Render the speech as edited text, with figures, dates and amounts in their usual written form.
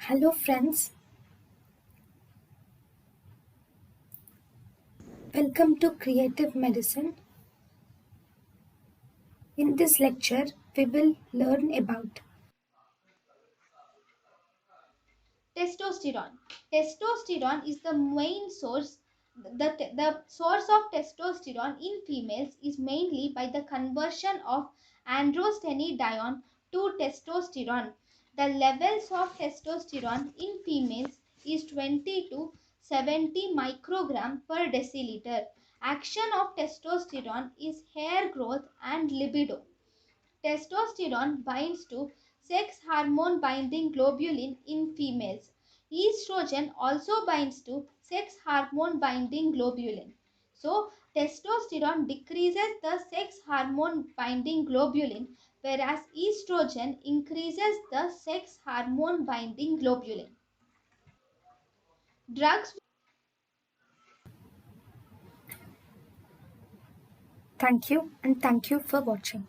Hello, friends. Welcome to Creative Medicine. In this lecture, we will learn about Testosterone. Testosterone is the main source. The source of testosterone in females is mainly by the conversion of androstenedione to testosterone. The levels of testosterone in females is 20 to 70 microgram per deciliter. Action of testosterone is hair growth and libido. Testosterone binds to sex hormone binding globulin in females. Estrogen also binds to sex hormone binding globulin. So, testosterone decreases the sex hormone binding globulin, whereas estrogen increases the sex hormone binding globulin. Drugs. thank you and thank you for watching.